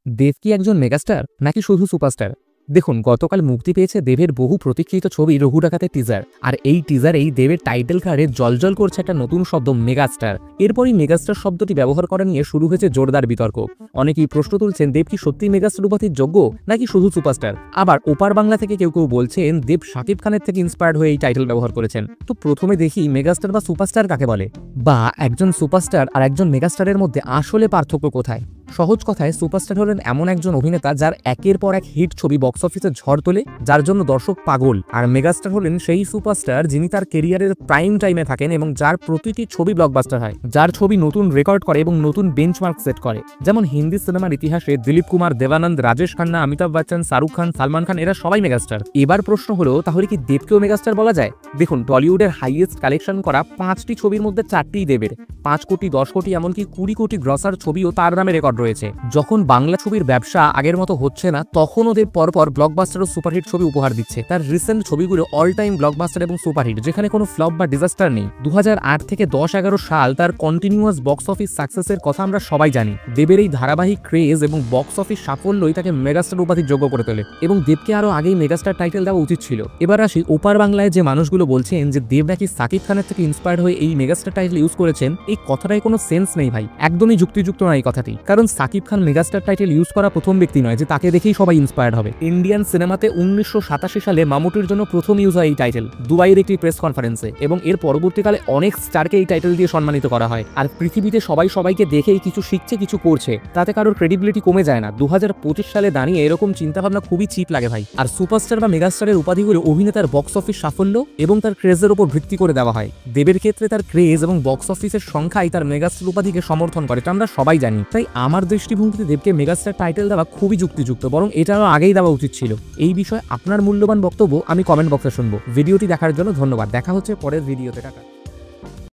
দেব কি একজন মেগাস্টার নাকি শুধু সুপারস্টার? দেখুন, গতকাল মুক্তি পেয়েছে দেবের বহু প্রতীক্ষিত ছবি রঘু ডাকাতের টিজার। আর এই টিজারেই দেবের টাইটেল কার্ডে জলজল করছে একটা নতুন শব্দ, মেগাস্টার। এরপরই মেগাস্টার শব্দটি ব্যবহার করা নিয়ে শুরু হয়েছে জোরদার বিতর্ক। অনেকেই প্রশ্ন তুলছেন, দেব কি সত্যি মেগাস্টার উপাধির যোগ্য নাকি শুধু সুপারস্টার? আবার ওপার বাংলা থেকে কেউ কেউ বলছেন দেব শাকিব খানের থেকে ইন্সপায়ার্ড হয়ে এই টাইটেল ব্যবহার করেছেন। তো প্রথমে দেখি মেগাস্টার বা সুপারস্টার কাকে বলে, বা একজন সুপারস্টার আর একজন মেগাস্টারের মধ্যে আসলে পার্থক্য কোথায়। সহজ কথায়, সুপারস্টার হলেন এমন একজন অভিনেতা যার একের পর এক হিট ছবি বক্স অফিসে ঝড় তোলে, যার জন্য দর্শক পাগল। আর মেগাস্টার হলেন সেই সুপারস্টার যিনি তার কেরিয়ারের প্রাইম টাইমে থাকেন এবং যার প্রতিটি ছবি ব্লকবাস্টার হয়, যার ছবি নতুন রেকর্ড করে এবং নতুন বেঞ্চমার্ক সেট করে। যেমন হিন্দি সিনেমার ইতিহাসে দিলীপ কুমার, দেবানন্দ, রাজেশ খান্না, অমিতাভ বচ্চন, শাহরুখ খান, সালমান খান এরা সবাই মেগাস্টার। এবার প্রশ্ন হলো, তাহলে কি দেবকেও মেগাস্টার বলা যায়? দেখুন, টলিউডের হাইয়েস্ট কালেকশন করা 5টি ছবির মধ্যে 4টিই দেবের। 5 কোটি, 10 কোটি, এমনকি 20 কোটি গ্রসার ছবিও তার নামে রেকর্ড রয়েছে। যখন বাংলা ছবির ব্যবসা আগের মতো হচ্ছে না, তখন ওদের পরপর ব্লকবাস্টার ও সুপারহিট ছবি উপহার দিচ্ছে। তার রিসেন্ট ছবিগুলো অল টাইম ব্লকবাস্টার এবং সুপারহিট, যেখানে কোনো ফ্লপ বা ডিজাস্টার নেই। 2008 থেকে 10-11 সাল তার কন্টিনিউয়াস বক্স অফিস সাকসেসের কথা আমরা সবাই জানি। দেবের এই ধারাবাহিক ক্রেজ এবং বক্স অফিস সাফল্যই তাকে মেগাস্টার উপাধির যোগ্য করে তোলে, এবং দেবকে আরো আগেই মেগাস্টার টাইটেল দেওয়া উচিত ছিল। এবার আসি, ওপার বাংলায় যে মানুষগুলো বলছেন যে দেব নাকি সাকিব খানের থেকে ইন্সপায়ার্ড হয়ে এই মেগাস্টার টাইটেল ইউজ করেছেন, এই কথাটাই কোনো সেন্স নেই ভাই, একদমই যুক্তিযুক্ত নয় এই কথাটি। কারণ Shakib Khan megastar title use করা প্রথম ব্যক্তি নয় যে তাকে দেখেই সবাই ইন্সপায়ার্ড হবে। ইন্ডিয়ান সিনেমাতে 1987 সালে মামুটির জন্য প্রথম ইউজ হয় এই টাইটেল, দুবাইয়ের একটি প্রেস কনফারেন্সে, এবং এর পরবর্তীকালে অনেক স্টারকে এই টাইটেল দিয়ে সম্মানিত করা হয়। আর পৃথিবীতে সবাই সবাইকে দেখেই কিছু শিখছে, কিছু করছে, তাতে কারোর ক্রেডিবিলিটি কমে যায় না। 2025 সালে দাঁড়িয়ে এরকম চিন্তাভাবনা খুবই চিপ লাগে ভাই। আর সুপারস্টার বা মেগাস্টারের উপাধিগুলো অভিনেতার বক্স অফিস সাফল্য এবং তার ক্রেজের উপর ভিত্তি করে দেওয়া হয়। দেবের ক্ষেত্রে তার ক্রেজ এবং বক্স অফিসের সংখ্যাই তার মেগাস্টার উপাধিকে সমর্থন করে, এটা আমরা সবাই জানি। তাই আমার দৃষ্টিভঙ্গিতে দেবকে মেগাস্টার টাইটেল দেওয়া খুবই যুক্তিযুক্ত, বরং এটারও আগেই দেওয়া উচিত ছিল। এই বিষয়ে আপনার মূল্যবান বক্তব্য আমি কমেন্ট বক্সে শুনবো। ভিডিওটি দেখার জন্য ধন্যবাদ। দেখা হচ্ছে পরের ভিডিওতে। টাটা।